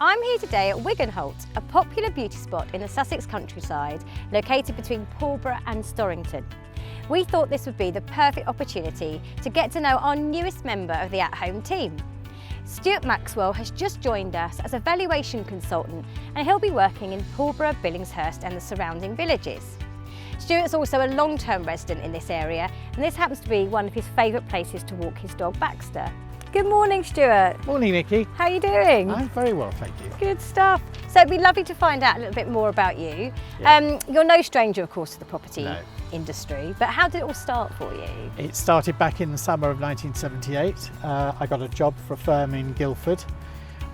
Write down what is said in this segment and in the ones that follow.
I'm here today at Wiganholt, a popular beauty spot in the Sussex countryside, located between Pulborough and Storrington. We thought this would be the perfect opportunity to get to know our newest member of the at-home team. Stuart Maxwell has just joined us as a valuation consultant, and he'll be working in Pulborough, Billingshurst and the surrounding villages. Stuart's also a long-term resident in this area, and this happens to be one of his favourite places to walk his dog Baxter. Good morning, Stuart. Morning, Nikki. How are you doing? I'm very well, thank you. Good stuff. So it'd be lovely to find out a little bit more about you. Yeah. You're no stranger, of course, to the property No. industry, but how did it all start for you? It started back in the summer of 1978. I got a job for a firm in Guildford,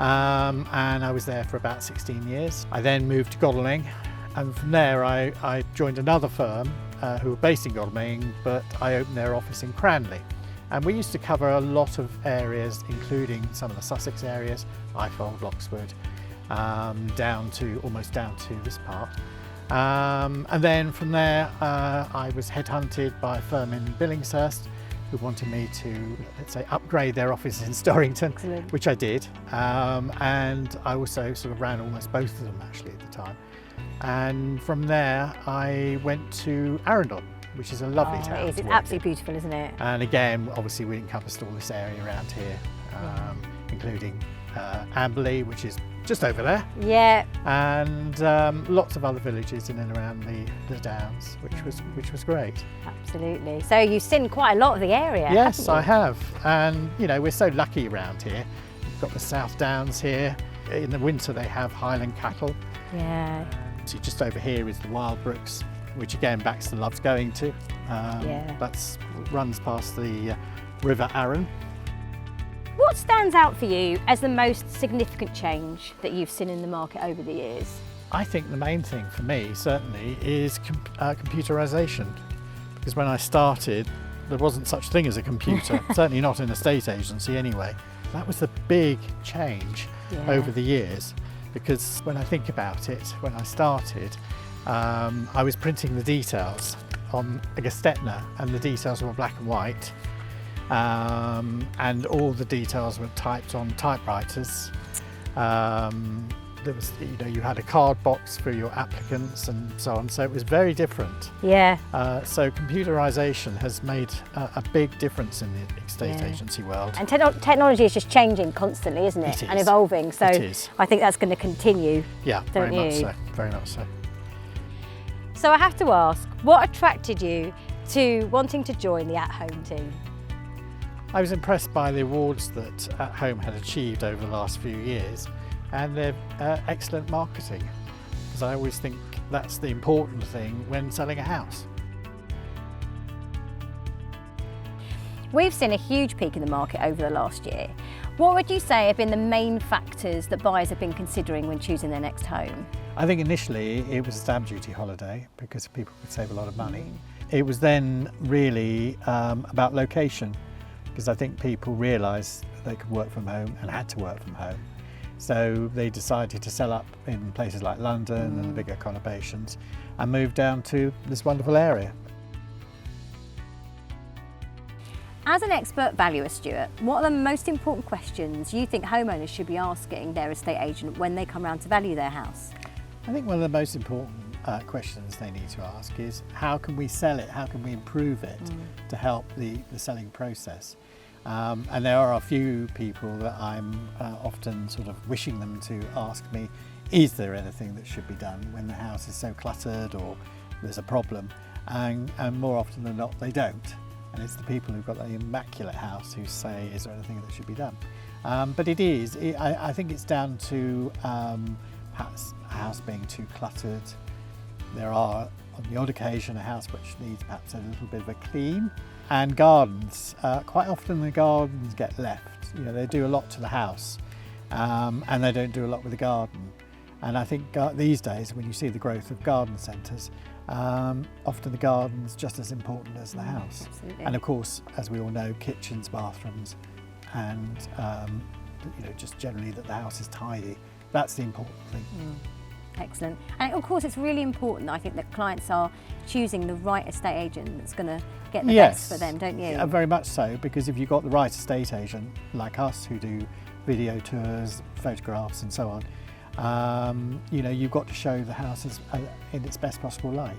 and I was there for about 16 years. I then moved to Godalming, and from there I joined another firm who were based in Godalming, but I opened their office in Cranley. And we used to cover a lot of areas, including some of the Sussex areas, Eifold, Loxwood, almost down to this part. And then from there, I was headhunted by a firm in Billingshurst who wanted me to, let's say, upgrade their office in Storrington, Excellent. which I did. And I also sort of ran almost both of them actually at the time. And from there, I went to Arundel, which is a lovely town. It is. to It's work absolutely beautiful, isn't it? in. And again, obviously we encompassed all this area around here, including Amberley, which is just over there, Yeah. and lots of other villages in and around the Downs, which was great. Absolutely. So you've seen quite a lot of the area. Yes, haven't I you? have, and you know we're so lucky around here. We've got the South Downs here. In the winter they have Highland cattle. Yeah. So just over here is the Wildbrooks, which again Baxter loves going to. Yeah. That runs past the River Arun. What stands out for you as the most significant change that you've seen in the market over the years? I think the main thing for me certainly is computerisation, because when I started there wasn't such thing as a computer, certainly not in a estate agency anyway. That was the big change over the years, because when I think about it, when I started, I was printing the details on a Gestetner, and the details were black and white, and all the details were typed on typewriters. There was, you had a card box for your applicants and so on, so it was very different. Yeah. So computerisation has made a big difference in the estate agency world. And technology is just changing constantly, isn't it? It is. And evolving. So It is. I think that's going to continue. Yeah, Don't very much you? so. Very much so. So I have to ask, what attracted you to wanting to join the at-home team? I was impressed by the awards that At Home had achieved over the last few years, and their excellent marketing, because I always think that's the important thing when selling a house. We've seen a huge peak in the market over the last year. What would you say have been the main factors that buyers have been considering when choosing their next home? I think initially it was a stamp duty holiday because people could save a lot of money. It was then really about location, because I think people realised they could work from home and had to work from home. So they decided to sell up in places like London and the bigger conurbations and move down to this wonderful area. As an expert valuer, Stuart, what are the most important questions you think homeowners should be asking their estate agent when they come round to value their house? I think one of the most important questions they need to ask is, how can we sell it? How can we improve it to help the selling process? And there are a few people that I'm often sort of wishing them to ask me, is there anything that should be done when the house is so cluttered or there's a problem? And more often than not, they don't. And it's the people who've got the immaculate house who say, is there anything that should be done? But it is. I think it's down to perhaps a house being too cluttered. There are, on the odd occasion, a house which needs perhaps a little bit of a clean. And gardens. Quite often the gardens get left. They do a lot to the house, and they don't do a lot with the garden. And I think these days, when you see the growth of garden centres, often the garden's just as important as the house. Absolutely. And of course, as we all know, kitchens, bathrooms, and just generally that the house is tidy. That's the important thing. Excellent. And of course, it's really important, I think, that clients are choosing the right estate agent that's going to get the best for them, don't you? Yeah, very much so, because if you've got the right estate agent like us who do video tours, photographs and so on, you know, you've got to show the house in its best possible light.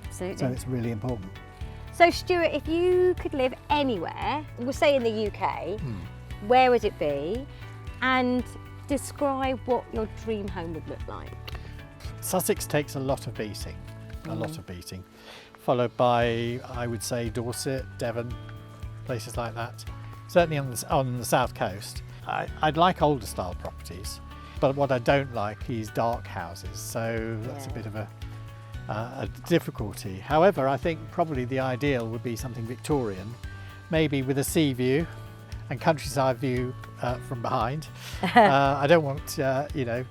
Absolutely. So it's really important. So Stuart, if you could live anywhere, we'll say in the UK, where would it be? And describe what your dream home would look like. Sussex takes a lot of beating, followed by, I would say, Dorset, Devon, places like that. Certainly on the south coast. I'd like older style properties, but what I don't like is dark houses, so that's a bit of a difficulty. However, I think probably the ideal would be something Victorian, maybe with a sea view and countryside view from behind. I don't want, you know,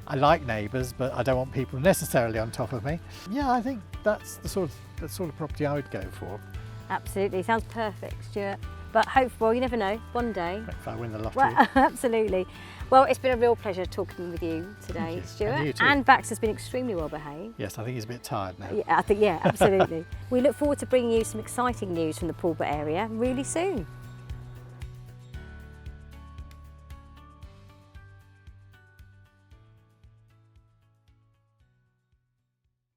I like neighbours, but I don't want people necessarily on top of me. Yeah, I think that's the sort of property I would go for. Absolutely, sounds perfect, Stuart. But well, you never know, one day. If I win the lottery. Well, absolutely. Well, it's been a real pleasure talking with you today, Stuart. And you too. And Baxter's been extremely well behaved. Yes, I think he's a bit tired now. Yeah, I think, yeah, absolutely. We look forward to bringing you some exciting news from the Pulborough area really soon.